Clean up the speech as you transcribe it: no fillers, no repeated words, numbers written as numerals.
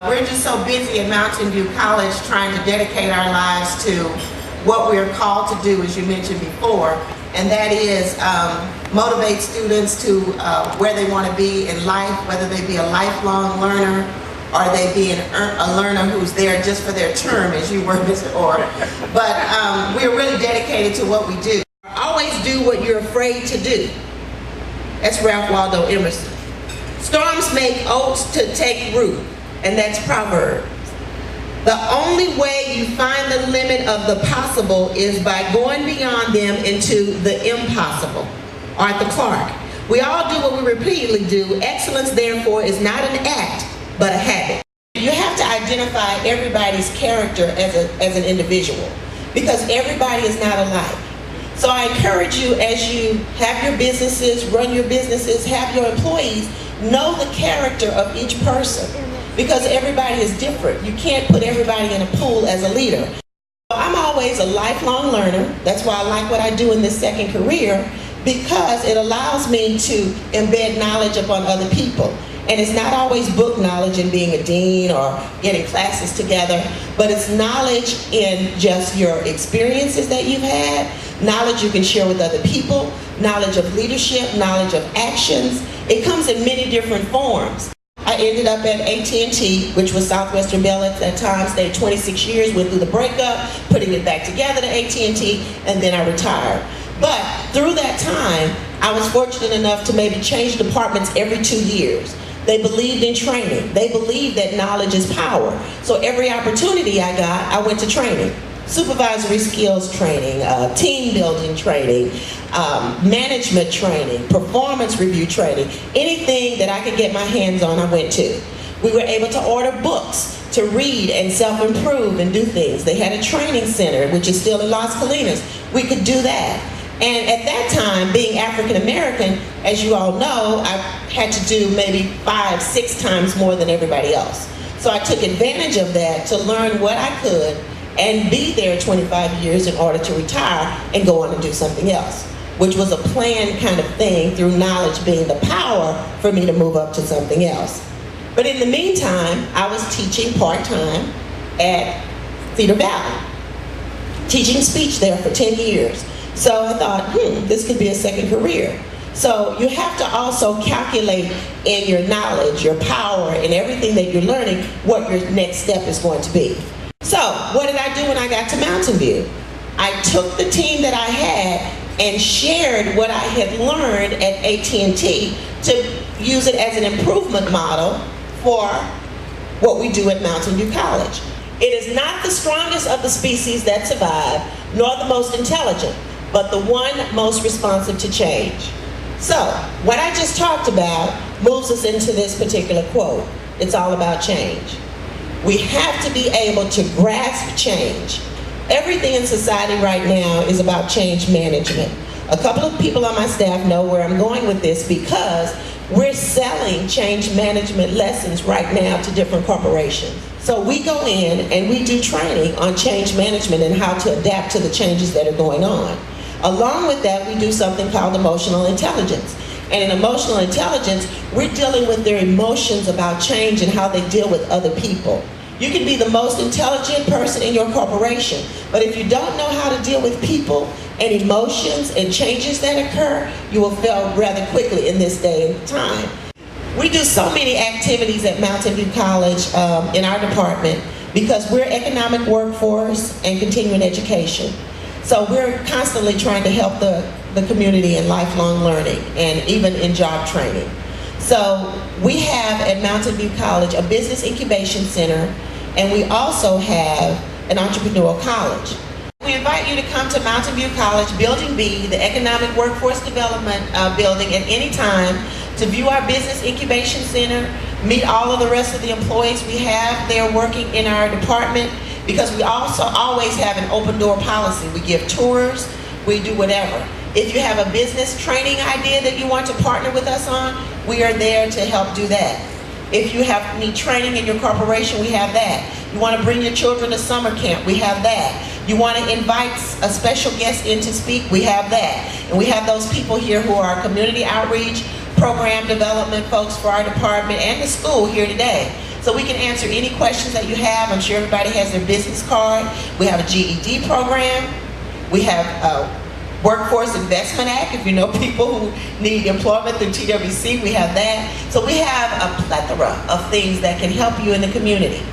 We're just so busy at Mountain View College trying to dedicate our lives to what we're called to do, as you mentioned before, and that is motivate students to where they want to be in life, whether they be a lifelong learner or they be a learner who's there just for their term, as you were, Mr. Orr. But we're really dedicated to what we do. Always do what you're afraid to do. That's Ralph Waldo Emerson. Storms make oats to take root, and that's Proverbs. The only way you find the limit of the possible is by going beyond them into the impossible. Arthur Clarke. We all do what we repeatedly do. Excellence, therefore, is not an act, but a habit. You have to identify everybody's character as an individual, because everybody is not alike. So I encourage you, as you have your businesses, run your businesses, have your employees, know the character of each person, because everybody is different. You can't put everybody in a pool as a leader. I'm always a lifelong learner. That's why I like what I do in this second career, because it allows me to embed knowledge upon other people. And it's not always book knowledge and being a dean or getting classes together, but it's knowledge in just your experiences that you've had, knowledge you can share with other people, knowledge of leadership, knowledge of actions. It comes in many different forms. I ended up at AT&T, which was Southwestern Bell at that time, stayed 26 years, went through the breakup, putting it back together to AT&T, and then I retired. But through that time, I was fortunate enough to maybe change departments every 2 years. They believed in training. They believed that knowledge is power. So every opportunity I got, I went to training. Supervisory skills training, team building training, management training, performance review training, anything that I could get my hands on, I went to. We were able to order books to read and self-improve and do things. They had a training center, which is still in Las Colinas. We could do that. And at that time, being African American, as you all know, I had to do maybe 5, 6 times more than everybody else. So I took advantage of that to learn what I could and be there 25 years in order to retire and go on and do something else, which was a planned kind of thing, through knowledge being the power for me to move up to something else. But in the meantime, I was teaching part-time at Cedar Valley, teaching speech there for 10 years. So I thought, this could be a second career. So you have to also calculate in your knowledge, your power, and everything that you're learning, what your next step is going to be. So what did I do when I got to Mountain View? I took the team that I had and shared what I had learned at AT&T to use it as an improvement model for what we do at Mountain View College. It is not the strongest of the species that survive, nor the most intelligent, but the one most responsive to change. So, what I just talked about moves us into this particular quote. It's all about change. We have to be able to grasp change. Everything in society right now is about change management. A couple of people on my staff know where I'm going with this, because we're selling change management lessons right now to different corporations. So we go in and we do training on change management and how to adapt to the changes that are going on. Along with that, we do something called emotional intelligence. And in emotional intelligence, we're dealing with their emotions about change and how they deal with other people. You can be the most intelligent person in your corporation, but if you don't know how to deal with people and emotions and changes that occur, you will fail rather quickly in this day and time. We do so many activities at Mountain View College in our department, because we're economic workforce and continuing education. So we're constantly trying to help the community in lifelong learning and even in job training. So we have at Mountain View College a business incubation center, and we also have an entrepreneurial college. We invite you to come to Mountain View College, Building B, the Economic Workforce Development Building, at any time to view our business incubation center, meet all of the rest of the employees we have there working in our department, because we also always have an open door policy. We give tours, we do whatever. If you have a business training idea that you want to partner with us on, we are there to help do that. If you need training in your corporation, we have that. You want to bring your children to summer camp, we have that. You want to invite a special guest in to speak, we have that. And we have those people here who are community outreach, program development folks for our department and the school here today. So we can answer any questions that you have. I'm sure everybody has their business card. We have a GED program. We have a Workforce Investment Act. If you know people who need employment through TWC, we have that. So we have a plethora of things that can help you in the community.